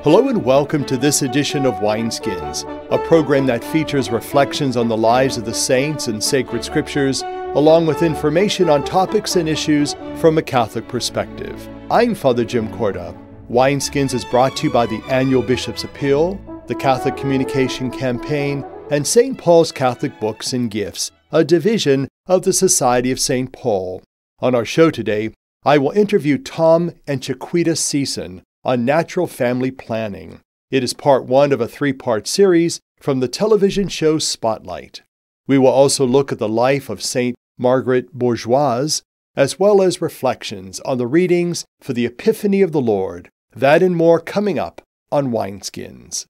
Hello and welcome to this edition of Wineskins, a program that features reflections on the lives of the saints and sacred scriptures, along with information on topics and issues from a Catholic perspective. I'm Father Jim Korda. Wineskins is brought to you by the Annual Bishop's Appeal, the Catholic Communication Campaign, and St. Paul's Catholic Books and Gifts, a division of the Society of St. Paul. On our show today, I will interview Tom and Chiquita Seesan on natural family planning. It is part one of a three-part series from the television show Spotlight. We will also look at the life of St. Margaret Bourgeoys, as well as reflections on the readings for the Epiphany of the Lord. That and more coming up on Wineskins.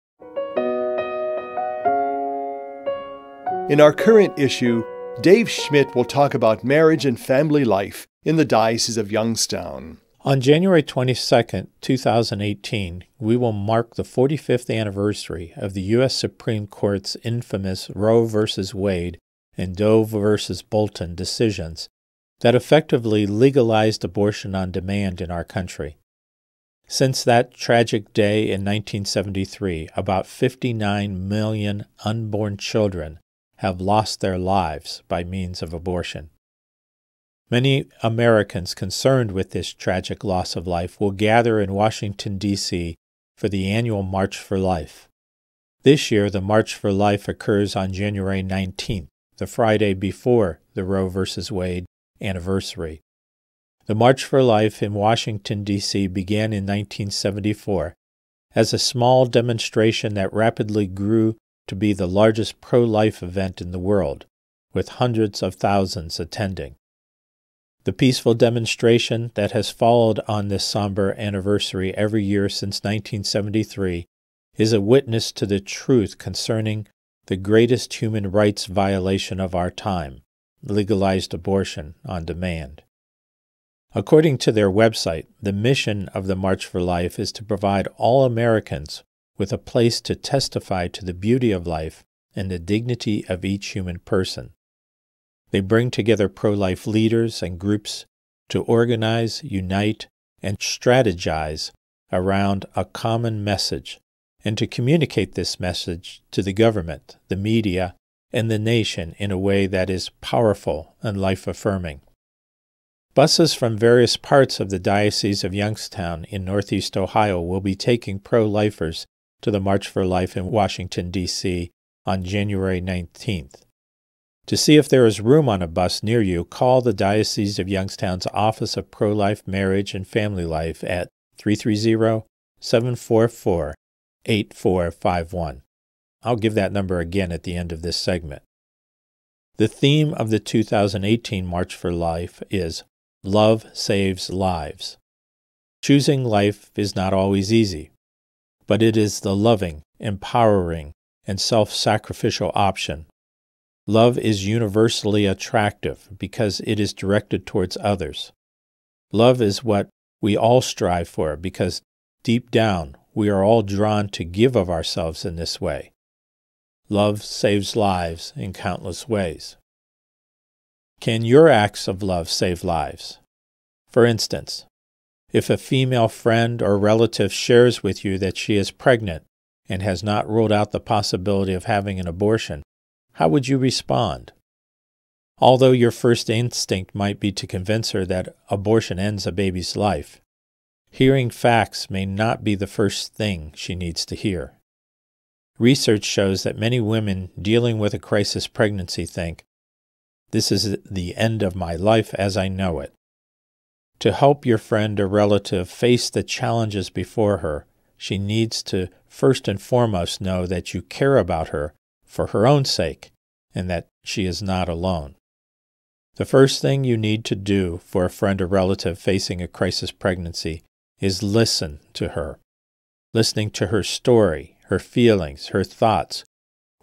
In our current issue, Dave Schmidt will talk about marriage and family life in the Diocese of Youngstown. On January 22, 2018, we will mark the 45th anniversary of the U.S. Supreme Court's infamous Roe v. Wade and Doe v. Bolton decisions that effectively legalized abortion on demand in our country. Since that tragic day in 1973, about 59 million unborn children have lost their lives by means of abortion. Many Americans concerned with this tragic loss of life will gather in Washington, D.C. for the annual March for Life. This year, the March for Life occurs on January 19th, the Friday before the Roe v. Wade anniversary. The March for Life in Washington, D.C. began in 1974 as a small demonstration that rapidly grew to be the largest pro-life event in the world, with hundreds of thousands attending. The peaceful demonstration that has followed on this somber anniversary every year since 1973 is a witness to the truth concerning the greatest human rights violation of our time, legalized abortion on demand. According to their website, the mission of the March for Life is to provide all Americans with a place to testify to the beauty of life and the dignity of each human person. They bring together pro-life leaders and groups to organize, unite, and strategize around a common message, and to communicate this message to the government, the media, and the nation in a way that is powerful and life-affirming. Buses from various parts of the Diocese of Youngstown in Northeast Ohio will be taking pro-lifers to the March for Life in Washington, D.C. on January 19th. To see if there is room on a bus near you, call the Diocese of Youngstown's Office of Pro-Life, Marriage, and Family Life at 330-744-8451. I'll give that number again at the end of this segment. The theme of the 2018 March for Life is Love Saves Lives. Choosing life is not always easy, but it is the loving, empowering, and self-sacrificial option. Love is universally attractive because it is directed towards others. Love is what we all strive for because deep down we are all drawn to give of ourselves in this way. Love saves lives in countless ways. Can your acts of love save lives? For instance, if a female friend or relative shares with you that she is pregnant and has not ruled out the possibility of having an abortion, how would you respond? Although your first instinct might be to convince her that abortion ends a baby's life, hearing facts may not be the first thing she needs to hear. Research shows that many women dealing with a crisis pregnancy think, "This is the end of my life as I know it." To help your friend or relative face the challenges before her, she needs to first and foremost know that you care about her for her own sake, and that she is not alone. The first thing you need to do for a friend or relative facing a crisis pregnancy is listen to her. Listening to her story, her feelings, her thoughts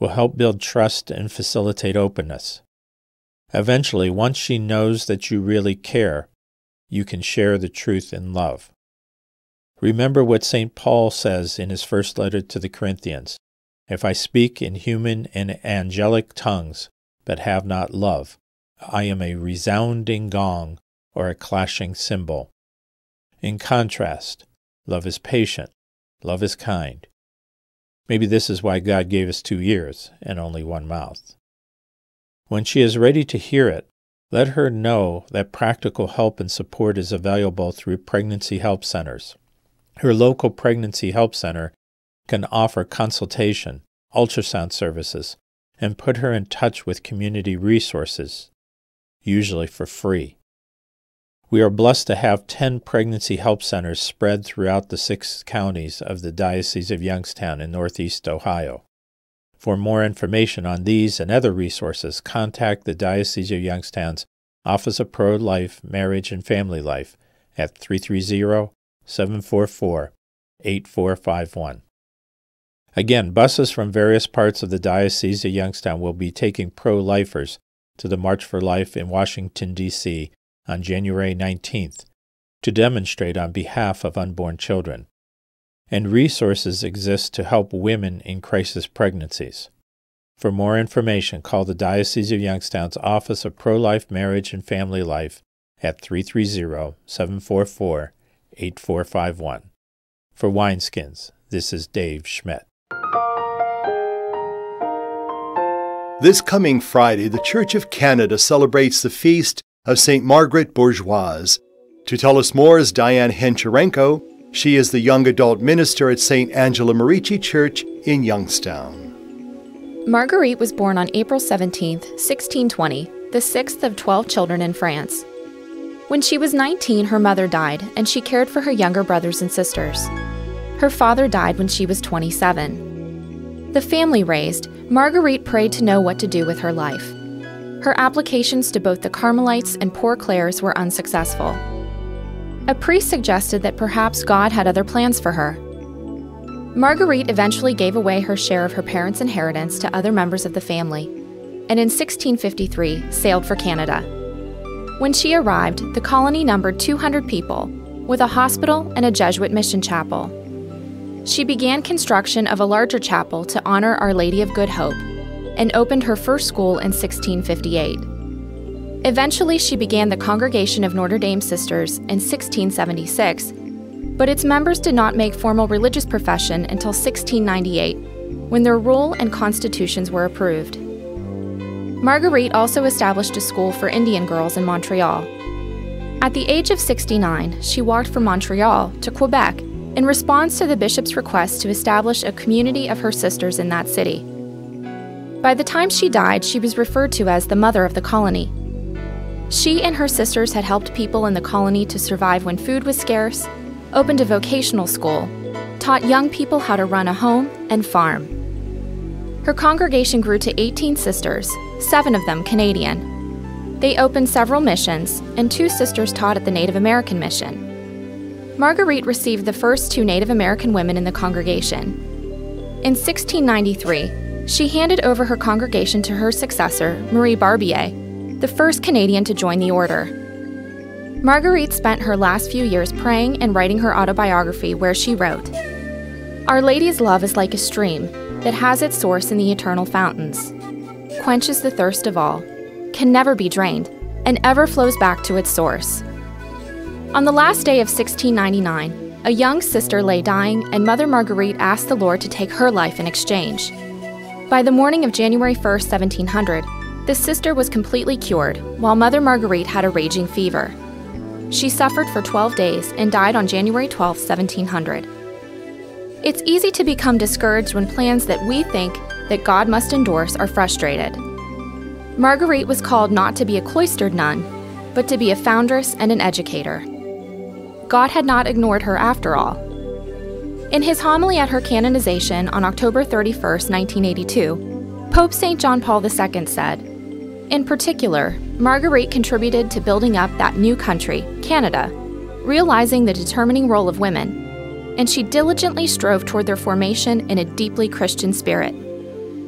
will help build trust and facilitate openness. Eventually, once she knows that you really care, you can share the truth in love. Remember what St. Paul says in his first letter to the Corinthians. If I speak in human and angelic tongues, but have not love, I am a resounding gong or a clashing cymbal. In contrast, love is patient, Love is kind. Maybe this is why God gave us 2 ears and only 1 mouth. When she is ready to hear it, let her know that practical help and support is available through pregnancy help centers. Her local pregnancy help center can offer consultation, ultrasound services, and put her in touch with community resources, usually for free. We are blessed to have 10 pregnancy help centers spread throughout the 6 counties of the Diocese of Youngstown in Northeast Ohio. For more information on these and other resources, contact the Diocese of Youngstown's Office of Pro-Life, Marriage, and Family Life at 330-744-8451. Again, buses from various parts of the Diocese of Youngstown will be taking pro-lifers to the March for Life in Washington, D.C. on January 19th to demonstrate on behalf of unborn children. And resources exist to help women in crisis pregnancies. For more information, call the Diocese of Youngstown's Office of Pro-Life, Marriage, and Family Life at 330-744-8451. For Wineskins, this is Dave Schmidt. This coming Friday, the Church of Canada celebrates the feast of St. Margaret Bourgeoys. To tell us more is Diane Hancharenko. She is the young adult minister at St. Angela Merici Church in Youngstown. Marguerite was born on April 17, 1620, the 6th of 12 children in France. When she was 19, her mother died, and she cared for her younger brothers and sisters. Her father died when she was 27. The family raised, Marguerite prayed to know what to do with her life. Her applications to both the Carmelites and Poor Clares were unsuccessful. A priest suggested that perhaps God had other plans for her. Marguerite eventually gave away her share of her parents' inheritance to other members of the family, and in 1653 sailed for Canada. When she arrived, the colony numbered 200 people, with a hospital and a Jesuit mission chapel. She began construction of a larger chapel to honor Our Lady of Good Hope, and opened her first school in 1658. Eventually, she began the Congregation of Notre Dame Sisters in 1676, but its members did not make formal religious profession until 1698, when their rule and constitutions were approved. Marguerite also established a school for Indian girls in Montreal. At the age of 69, she walked from Montreal to Quebec in response to the bishop's request to establish a community of her sisters in that city. By the time she died, she was referred to as the mother of the colony. She and her sisters had helped people in the colony to survive when food was scarce, opened a vocational school, taught young people how to run a home and farm. Her congregation grew to 18 sisters, 7 of them Canadian. They opened several missions, and 2 sisters taught at the Native American mission. Marguerite received the first 2 Native American women in the congregation. In 1693, she handed over her congregation to her successor, Marie Barbier, the first Canadian to join the order. Marguerite spent her last few years praying and writing her autobiography, where she wrote, "Our Lady's love is like a stream that has its source in the eternal fountains, quenches the thirst of all, can never be drained, and ever flows back to its source." On the last day of 1699, a young sister lay dying, and Mother Marguerite asked the Lord to take her life in exchange. By the morning of January 1st, 1700, the sister was completely cured, while Mother Marguerite had a raging fever. She suffered for 12 days and died on January 12, 1700. It's easy to become discouraged when plans that we think that God must endorse are frustrated. Marguerite was called not to be a cloistered nun, but to be a foundress and an educator. God had not ignored her after all. In his homily at her canonization on October 31, 1982, Pope St. John Paul II said, "In particular, Marguerite contributed to building up that new country, Canada, realizing the determining role of women, and she diligently strove toward their formation in a deeply Christian spirit."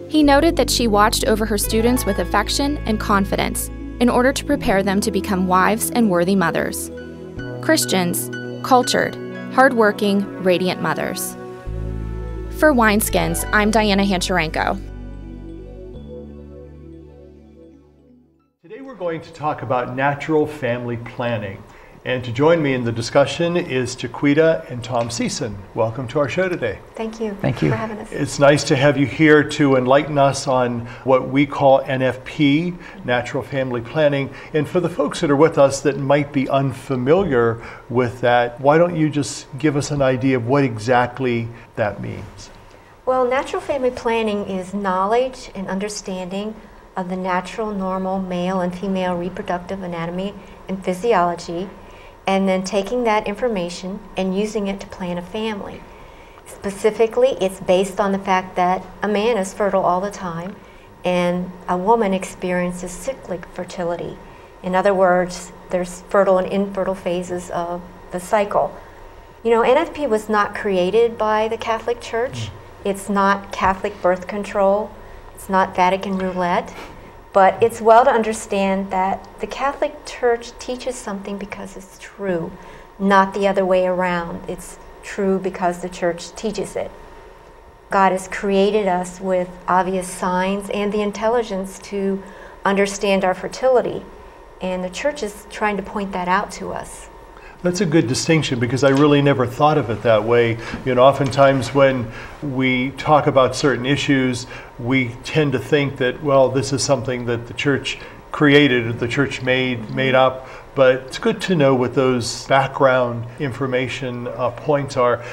He noted that she watched over her students with affection and confidence in order to prepare them to become wives and worthy mothers. Christians, cultured, hardworking, radiant mothers. For Wineskins, I'm Diana Hancharenko. Today we're going to talk about natural family planning. And to join me in the discussion is Chiquita and Tom Seesan. Welcome to our show today. Thank you. Thank you for having us. It's nice to have you here to enlighten us on what we call NFP, Natural Family Planning. And for the folks that are with us that might be unfamiliar with that, why don't you just give us an idea of what exactly that means? Well, natural family planning is knowledge and understanding of the natural, normal male and female reproductive anatomy and physiology, and then taking that information and using it to plan a family. Specifically, it's based on the fact that a man is fertile all the time and a woman experiences cyclic fertility. In other words, there's fertile and infertile phases of the cycle. You know, NFP was not created by the Catholic Church. It's not Catholic birth control. It's not Vatican roulette. But it's well to understand that the Catholic Church teaches something because it's true, not the other way around. It's true because the Church teaches it. God has created us with obvious signs and the intelligence to understand our fertility, and the Church is trying to point that out to us. That's a good distinction because I really never thought of it that way. You know, oftentimes when we talk about certain issues, we tend to think that, well, this is something that the church created, the church made up. But it's good to know what those background information points are.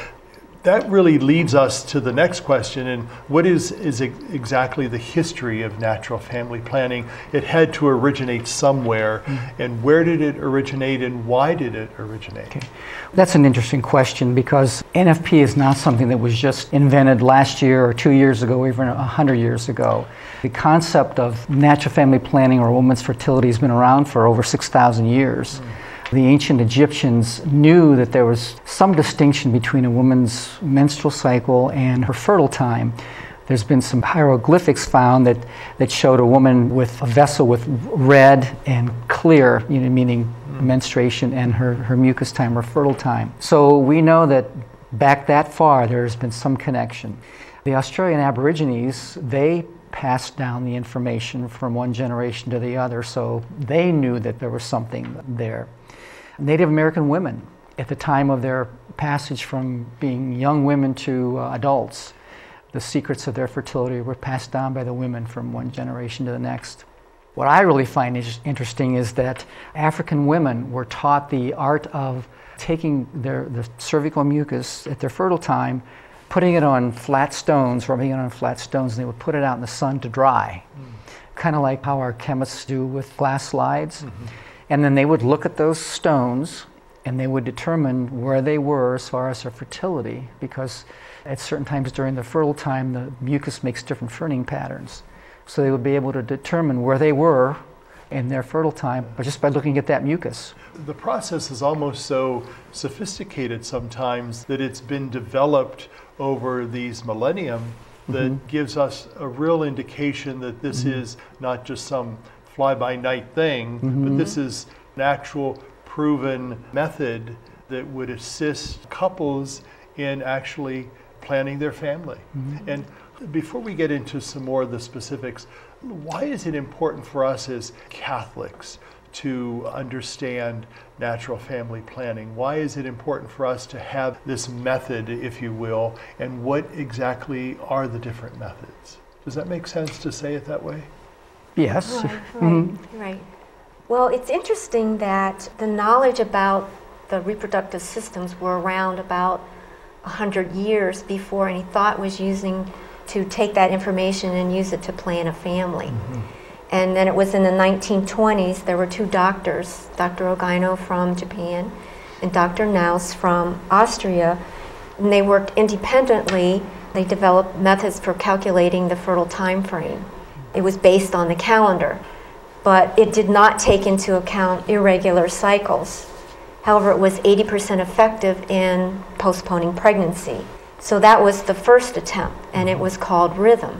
That really leads us to the next question, and what is exactly the history of natural family planning? It had to originate somewhere, and where did it originate and why did it originate? Okay. That's an interesting question because NFP is not something that was just invented last year or 2 years ago or even 100 years ago. The concept of natural family planning or women's fertility has been around for over 6,000 years. The ancient Egyptians knew that there was some distinction between a woman's menstrual cycle and her fertile time. There's been some hieroglyphics found that showed a woman with a vessel with red and clear, meaning menstruation, and her mucus time or fertile time. So we know that back that far there's been some connection. The Australian Aborigines, they passed down the information from one generation to the other, so they knew that there was something there. Native American women, at the time of their passage from being young women to adults, the secrets of their fertility were passed down by the women from one generation to the next. What I really find interesting is that African women were taught the art of taking the cervical mucus at their fertile time, putting it on flat stones, rubbing it on flat stones, and they would put it out in the sun to dry. Kind of like how our chemists do with glass slides. And then they would look at those stones and they would determine where they were as far as their fertility, because at certain times during the fertile time the mucus makes different ferning patterns. So they would be able to determine where they were in their fertile time but just by looking at that mucus. The process is almost so sophisticated sometimes that it's been developed over these millennium that gives us a real indication that this is not just some fly-by-night thing, but this is an actual proven method that would assist couples in actually planning their family. And before we get into some more of the specifics, why is it important for us as Catholics to understand natural family planning? Why is it important for us to have this method, if you will, and what exactly are the different methods? Does that make sense to say it that way? Yes. Right. Well, it's interesting that the knowledge about the reproductive systems were around about 100 years before any thought was using to take that information and use it to plan a family. And then it was in the 1920s, there were two doctors, Dr. Ogino from Japan and Dr. Naus from Austria, and they worked independently. They developed methods for calculating the fertile time frame. It was based on the calendar, but it did not take into account irregular cycles. However, it was 80% effective in postponing pregnancy. So that was the first attempt, and it was called rhythm.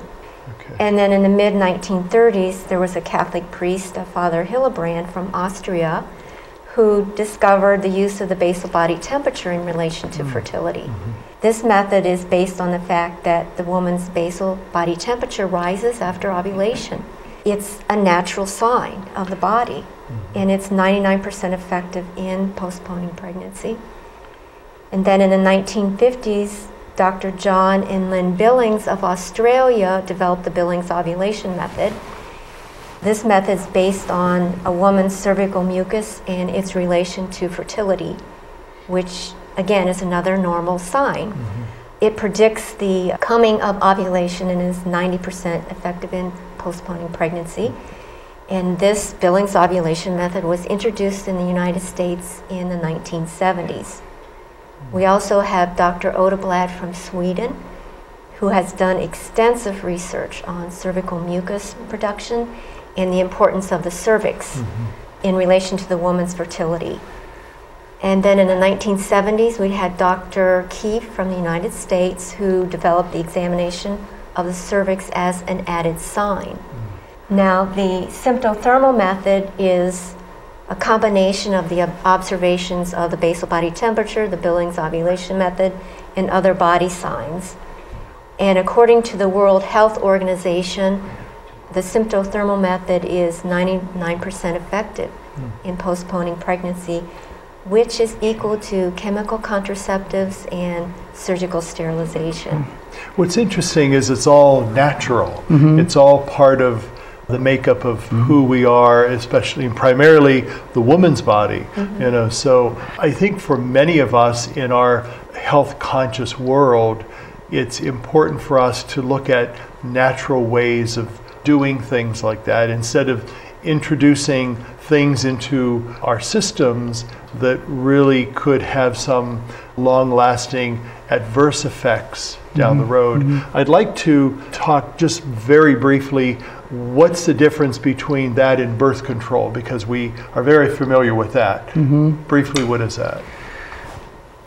And then in the mid-1930s, there was a Catholic priest, Father Hildebrand from Austria, who discovered the use of the basal body temperature in relation to fertility. This method is based on the fact that the woman's basal body temperature rises after ovulation. It's a natural sign of the body. and it's 99% effective in postponing pregnancy. And then in the 1950s, Dr. John and Lynn Billings of Australia developed the Billings ovulation method. This method is based on a woman's cervical mucus and its relation to fertility, which again is another normal sign. It predicts the coming of ovulation and is 90% effective in postponing pregnancy. And this Billings ovulation method was introduced in the United States in the 1970s. We also have Dr. Odeblad from Sweden, who has done extensive research on cervical mucus production and the importance of the cervix in relation to the woman's fertility. And then in the 1970s, we had Dr. Keefe from the United States, who developed the examination of the cervix as an added sign. Now, the symptothermal method is a combination of the observations of the basal body temperature, the Billings ovulation method, and other body signs. And according to the World Health Organization, the symptothermal method is 99% effective in postponing pregnancy, which is equal to chemical contraceptives and surgical sterilization. What's interesting is it's all natural. It's all part of the makeup of who we are, especially and primarily the woman's body. You know, so I think for many of us in our health conscious world, it's important for us to look at natural ways of doing things like that instead of introducing things into our systems that really could have some long-lasting adverse effects down the road. I'd like to talk just very briefly, what's the difference between that and birth control, because we are very familiar with that. Briefly, what is that?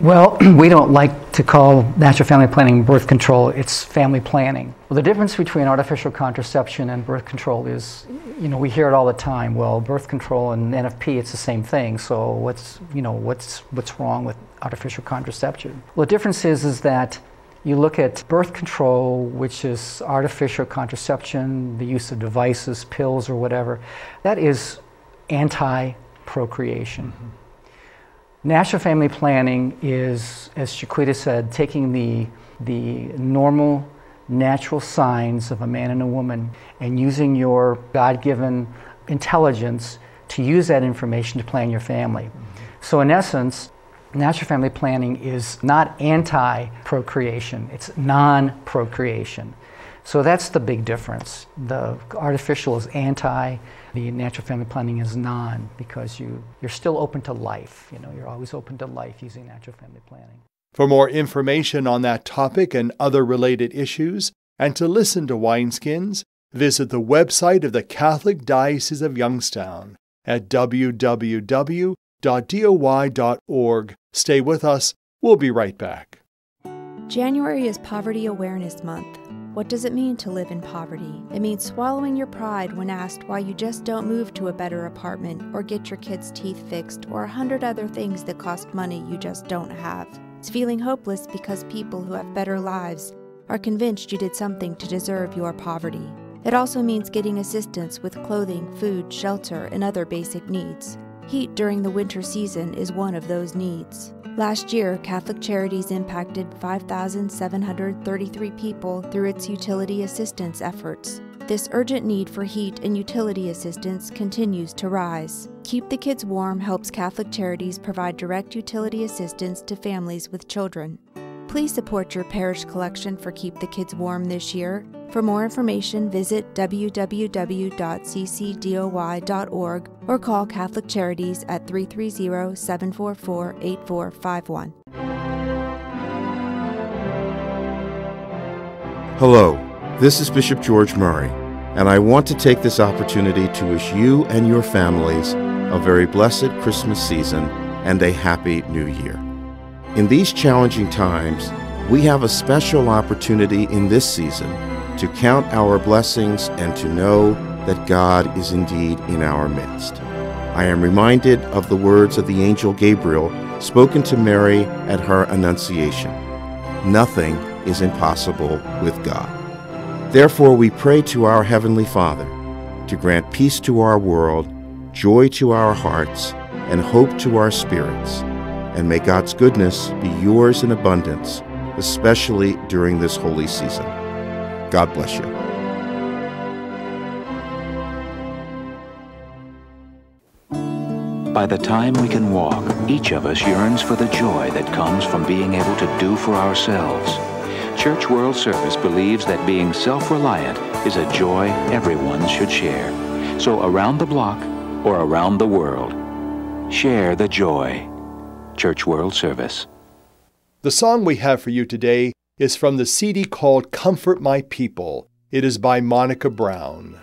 Well, we don't like to call natural family planning birth control, it's family planning. Well, the difference between artificial contraception and birth control is, you know, we hear it all the time, well, birth control and NFP, it's the same thing, so what's wrong with artificial contraception? Well, the difference is that you look at birth control, which is artificial contraception, the use of devices, pills or whatever, that is anti-procreation. Natural family planning is, as Chiquita said, taking the normal, natural signs of a man and a woman and using your God-given intelligence to use that information to plan your family. So in essence, natural family planning is not anti-procreation, it's non-procreation. So that's the big difference. The artificial is anti, the natural family planning is non, because you're still open to life. You know, you're always open to life using natural family planning. For more information on that topic and other related issues, and to listen to Wineskins, visit the website of the Catholic Diocese of Youngstown at www.doy.org. Stay with us. We'll be right back. January is Poverty Awareness Month. What does it mean to live in poverty? It means swallowing your pride when asked why you just don't move to a better apartment or get your kids' teeth fixed or 100 other things that cost money you just don't have. It's feeling hopeless because people who have better lives are convinced you did something to deserve your poverty. It also means getting assistance with clothing, food, shelter, and other basic needs. Heat during the winter season is one of those needs. Last year, Catholic Charities impacted 5,733 people through its utility assistance efforts. This urgent need for heat and utility assistance continues to rise. Keep the Kids Warm helps Catholic Charities provide direct utility assistance to families with children. Please support your parish collection for Keep the Kids Warm this year. For more information, visit www.ccdoy.org or call Catholic Charities at 330-744-8451. Hello, this is Bishop George Murray, and I want to take this opportunity to wish you and your families a very blessed Christmas season and a happy New Year. In these challenging times, we have a special opportunity in this season to count our blessings and to know that God is indeed in our midst. I am reminded of the words of the angel Gabriel spoken to Mary at her Annunciation. Nothing is impossible with God. Therefore, we pray to our Heavenly Father to grant peace to our world joy to our hearts, and hope to our spirits. And may God's goodness be yours in abundance, especially during this holy season. God bless you. By the time we can walk, each of us yearns for the joy that comes from being able to do for ourselves. Church World Service believes that being self-reliant is a joy everyone should share. So around the block or around the world, share the joy. Church World Service. The song we have for you today is from the CD called Comfort My People. It is by Monica Brown.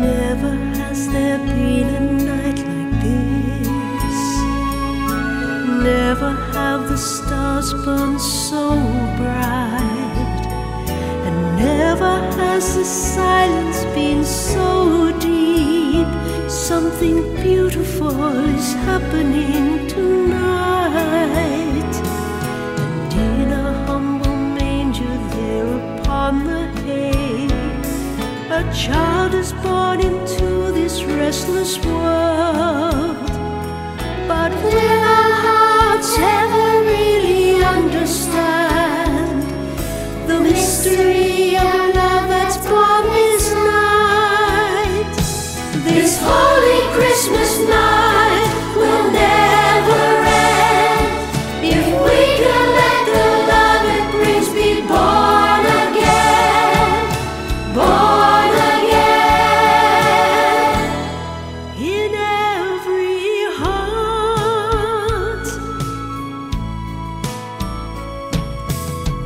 Never has there been a night like this. Never have the stars burned so bright. And never has the silence been so deep. Something beautiful is happening tonight. And in a humble manger there upon the hay, a child is born into this restless world. But will our hearts ever really understand the mystery of love that's born this night? This holy Christmas night will never end if we can let the love it brings be born again. Born in every heart.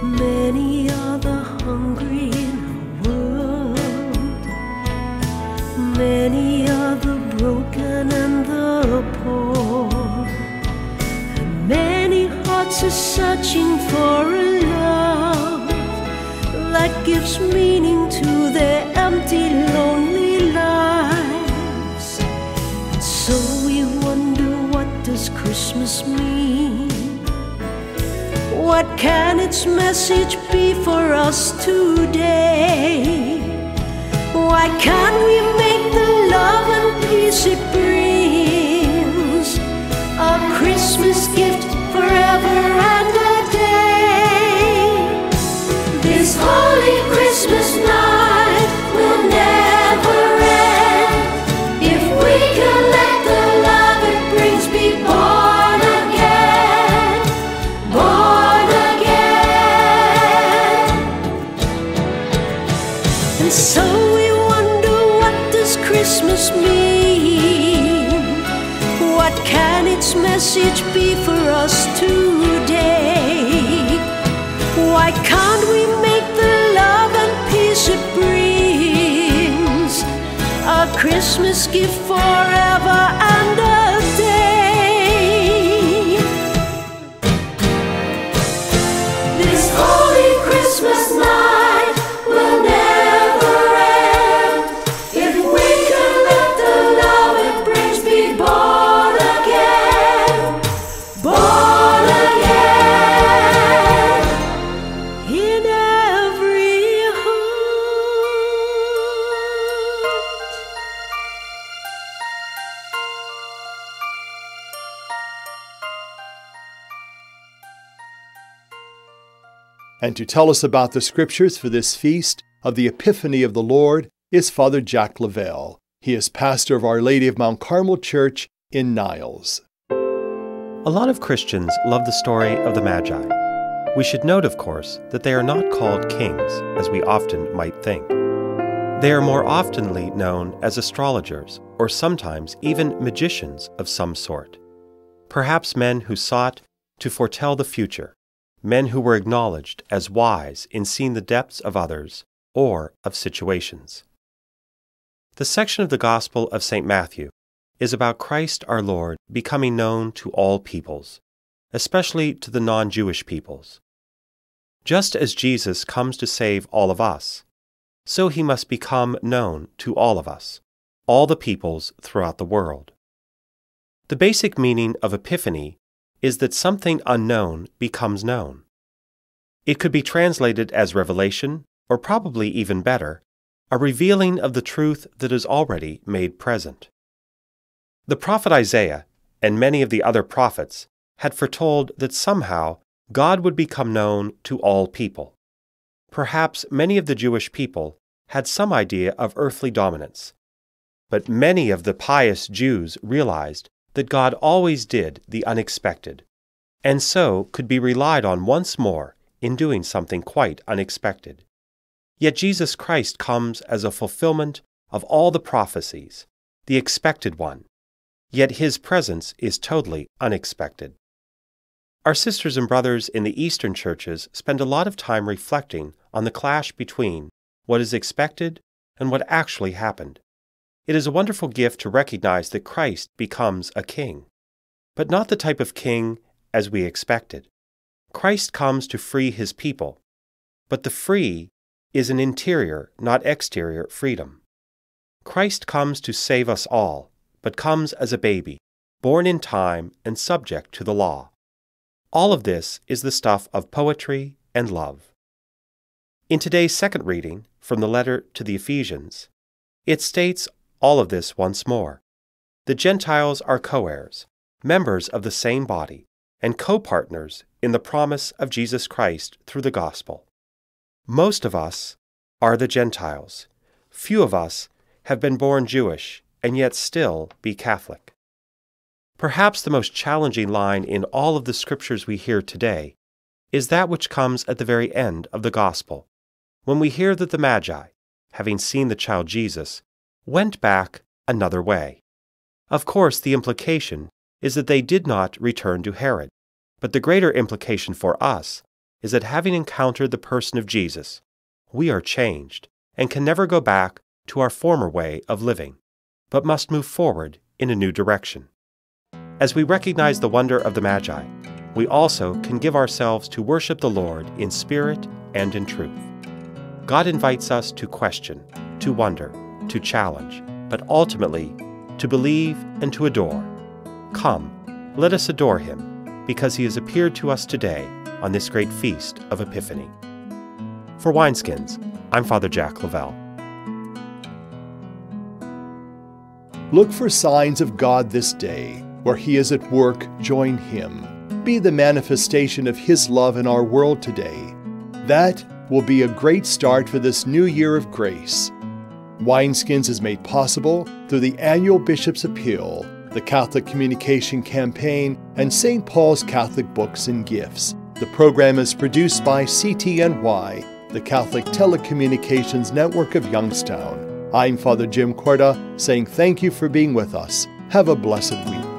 Many are the hungry in our world. Many are the broken and the poor. And many hearts are searching for a love that gives meaning to their empty, lonely lives. And so we wonder, what does Christmas mean? What can its message be for us today? Why can't we make the love and peace it brings a Christmas gift forever and a day? This holy Christmas night will never end if we can let the love it brings be born again. Born again. And so we wonder, what does Christmas mean? What can its message be for us today? Why can't we make the love and peace it brings a Christmas gift forever and a day? This holy Christmas night will never end if we can let the love it brings be born again. Born again in every heart. And to tell us about the scriptures for this feast of the Epiphany of the Lord is Father Jack Lavelle. He is pastor of Our Lady of Mount Carmel Church in Niles. A lot of Christians love the story of the Magi. We should note, of course, that they are not called kings, as we often might think. They are more oftenly known as astrologers, or sometimes even magicians of some sort. Perhaps men who sought to foretell the future, men who were acknowledged as wise in seeing the depths of others or of situations. The section of the Gospel of St. Matthew is about Christ our Lord becoming known to all peoples, especially to the non-Jewish peoples. Just as Jesus comes to save all of us, so he must become known to all of us, all the peoples throughout the world. The basic meaning of Epiphany is that something unknown becomes known. It could be translated as revelation, or probably even better, a revealing of the truth that is already made present. The prophet Isaiah and many of the other prophets had foretold that somehow God would become known to all people. Perhaps many of the Jewish people had some idea of earthly dominance, but many of the pious Jews realized that God always did the unexpected, and so could be relied on once more in doing something quite unexpected. Yet Jesus Christ comes as a fulfillment of all the prophecies, the expected one, yet his presence is totally unexpected. Our sisters and brothers in the Eastern churches spend a lot of time reflecting on the clash between what is expected and what actually happened. It is a wonderful gift to recognize that Christ becomes a king, but not the type of king as we expected. Christ comes to free his people, but the free is an interior, not exterior freedom. Christ comes to save us all, but comes as a baby, born in time and subject to the law. All of this is the stuff of poetry and love. In today's second reading from the letter to the Ephesians, it states all of this once more. The Gentiles are co-heirs, members of the same body, and co-partners in the promise of Jesus Christ through the gospel. Most of us are the Gentiles. Few of us have been born Jewish and yet still be Catholic. Perhaps the most challenging line in all of the scriptures we hear today is that which comes at the very end of the gospel, when we hear that the Magi, having seen the child Jesus, went back another way. Of course, the implication is that they did not return to Herod, but the greater implication for us is that having encountered the person of Jesus, we are changed and can never go back to our former way of living, but must move forward in a new direction. As we recognize the wonder of the Magi, we also can give ourselves to worship the Lord in spirit and in truth. God invites us to question, to wonder, to challenge, but ultimately to believe and to adore. Come, let us adore him, because he has appeared to us today on this great feast of Epiphany. For Wineskins, I'm Father Jack Lavelle. Look for signs of God this day. Where he is at work, join him. Be the manifestation of his love in our world today. That will be a great start for this new year of grace. Wineskins is made possible through the annual Bishop's Appeal, the Catholic Communication Campaign, and St. Paul's Catholic Books and Gifts. The program is produced by CTNY, the Catholic Telecommunications Network of Youngstown. I'm Father Jim Korda, saying thank you for being with us. Have a blessed week.